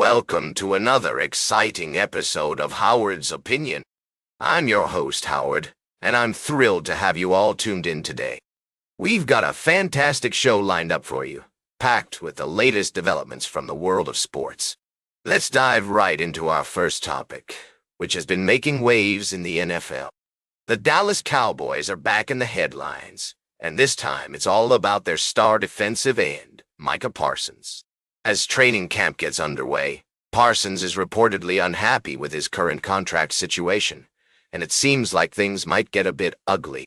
Welcome to another exciting episode of Howard's Opinion. I'm your host, Howard, and I'm thrilled to have you all tuned in today. We've got a fantastic show lined up for you, packed with the latest developments from the world of sports. Let's dive right into our first topic, which has been making waves in the NFL. The Dallas Cowboys are back in the headlines, and this time it's all about their star defensive end, Micah Parsons. As training camp gets underway, Parsons is reportedly unhappy with his current contract situation, and it seems like things might get a bit ugly.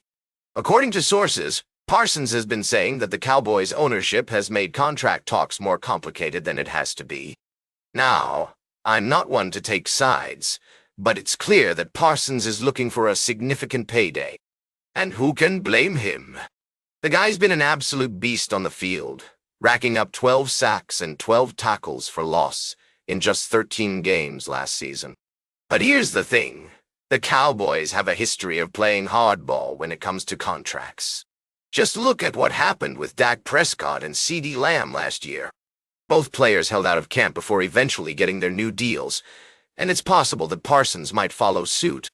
According to sources, Parsons has been saying that the Cowboys' ownership has made contract talks more complicated than it has to be. Now, I'm not one to take sides, but it's clear that Parsons is looking for a significant payday. And who can blame him? The guy's been an absolute beast on the field, racking up 12 sacks and 12 tackles for loss in just 13 games last season. But here's the thing. The Cowboys have a history of playing hardball when it comes to contracts. Just look at what happened with Dak Prescott and CeeDee Lamb last year. Both players held out of camp before eventually getting their new deals, and it's possible that Parsons might follow suit.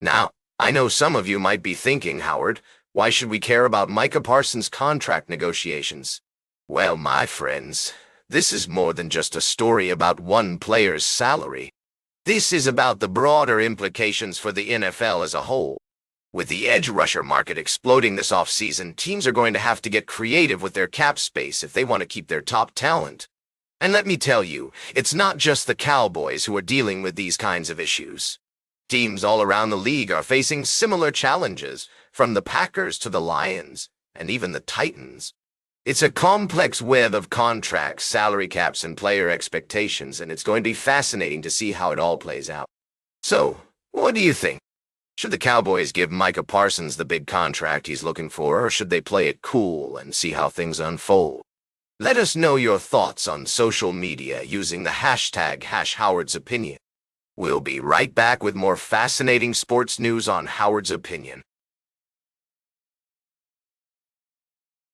Now, I know some of you might be thinking, Howard, why should we care about Micah Parsons' contract negotiations? Well, my friends, this is more than just a story about one player's salary. This is about the broader implications for the NFL as a whole. With the edge rusher market exploding this offseason, teams are going to have to get creative with their cap space if they want to keep their top talent. And let me tell you, it's not just the Cowboys who are dealing with these kinds of issues. Teams all around the league are facing similar challenges, from the Packers to the Lions, and even the Titans. It's a complex web of contracts, salary caps, and player expectations, and it's going to be fascinating to see how it all plays out. So, what do you think? Should the Cowboys give Micah Parsons the big contract he's looking for, or should they play it cool and see how things unfold? Let us know your thoughts on social media using the hashtag #Howard'sOpinion. We'll be right back with more fascinating sports news on Howard's Opinion.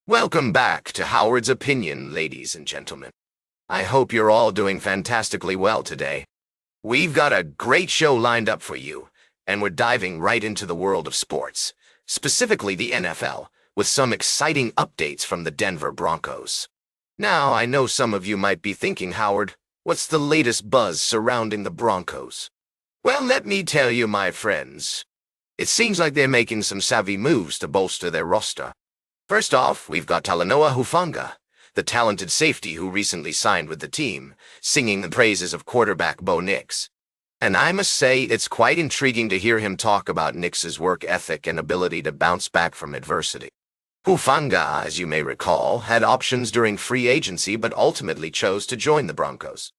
Welcome back to Howard's Opinion, ladies and gentlemen. I hope you're all doing fantastically well today. We've got a great show lined up for you, and we're diving right into the world of sports, specifically the NFL, with some exciting updates from the Denver Broncos. Now, I know some of you might be thinking, Howard, what's the latest buzz surrounding the Broncos? Well, let me tell you, my friends. It seems like they're making some savvy moves to bolster their roster. First off, we've got Talanoa Hufanga, the talented safety who recently signed with the team, singing the praises of quarterback Bo Nix. And I must say, it's quite intriguing to hear him talk about Nix's work ethic and ability to bounce back from adversity. Hufanga, as you may recall, had options during free agency but ultimately chose to join the Broncos.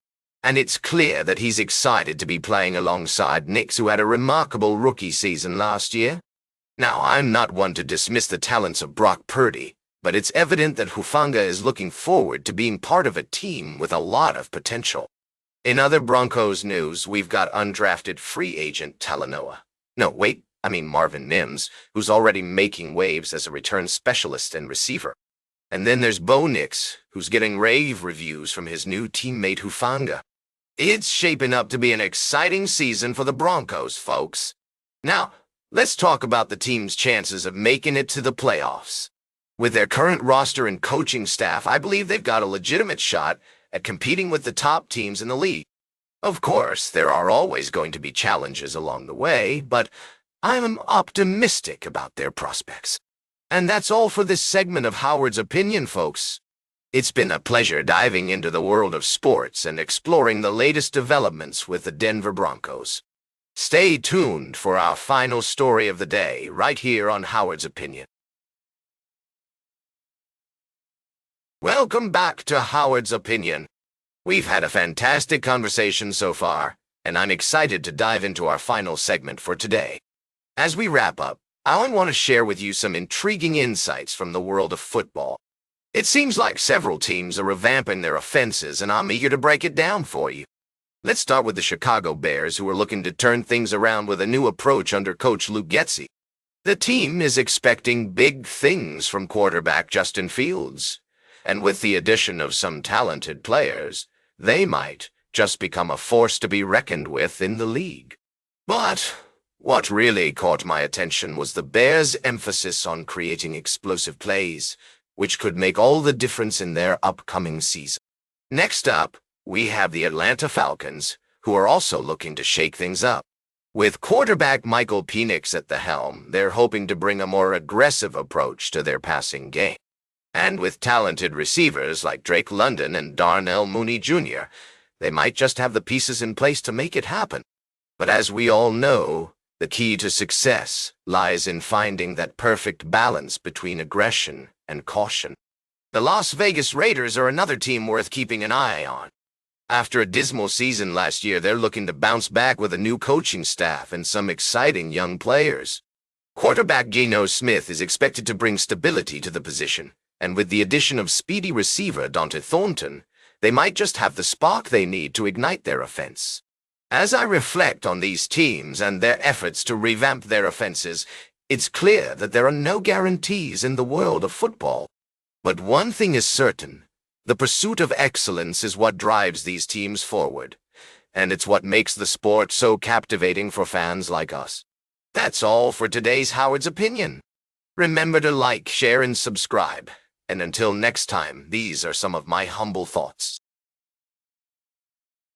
And it's clear that he's excited to be playing alongside Nix, who had a remarkable rookie season last year. Now, I'm not one to dismiss the talents of Brock Purdy, but it's evident that Hufanga is looking forward to being part of a team with a lot of potential. In other Broncos news, we've got undrafted free agent Talanoa. Marvin Mims, who's already making waves as a return specialist and receiver. And then there's Bo Nix, who's getting rave reviews from his new teammate Hufanga. It's shaping up to be an exciting season for the Broncos, folks. Now, let's talk about the team's chances of making it to the playoffs. With their current roster and coaching staff, I believe they've got a legitimate shot at competing with the top teams in the league. Of course, there are always going to be challenges along the way, but I'm optimistic about their prospects. And that's all for this segment of Howard's Opinion, folks. It's been a pleasure diving into the world of sports and exploring the latest developments with the Denver Broncos. Stay tuned for our final story of the day, right here on Howard's Opinion. Welcome back to Howard's Opinion. We've had a fantastic conversation so far, and I'm excited to dive into our final segment for today. As we wrap up, I want to share with you some intriguing insights from the world of football. It seems like several teams are revamping their offenses, and I'm eager to break it down for you. Let's start with the Chicago Bears, who are looking to turn things around with a new approach under coach Luke Getsy. The team is expecting big things from quarterback Justin Fields, and with the addition of some talented players, they might just become a force to be reckoned with in the league. But what really caught my attention was the Bears' emphasis on creating explosive plays, which could make all the difference in their upcoming season. Next up, we have the Atlanta Falcons, who are also looking to shake things up. With quarterback Michael Penix at the helm, they're hoping to bring a more aggressive approach to their passing game. And with talented receivers like Drake London and Darnell Mooney Jr., they might just have the pieces in place to make it happen. But as we all know, the key to success lies in finding that perfect balance between aggression and caution. The Las Vegas Raiders are another team worth keeping an eye on. After a dismal season last year, they're looking to bounce back with a new coaching staff and some exciting young players. Quarterback Geno Smith is expected to bring stability to the position, and with the addition of speedy receiver Dante Thornton, they might just have the spark they need to ignite their offense. As I reflect on these teams and their efforts to revamp their offenses, it's clear that there are no guarantees in the world of football. But one thing is certain. The pursuit of excellence is what drives these teams forward, and it's what makes the sport so captivating for fans like us. That's all for today's Howard's Opinion. Remember to like, share, and subscribe. And until next time, these are some of my humble thoughts.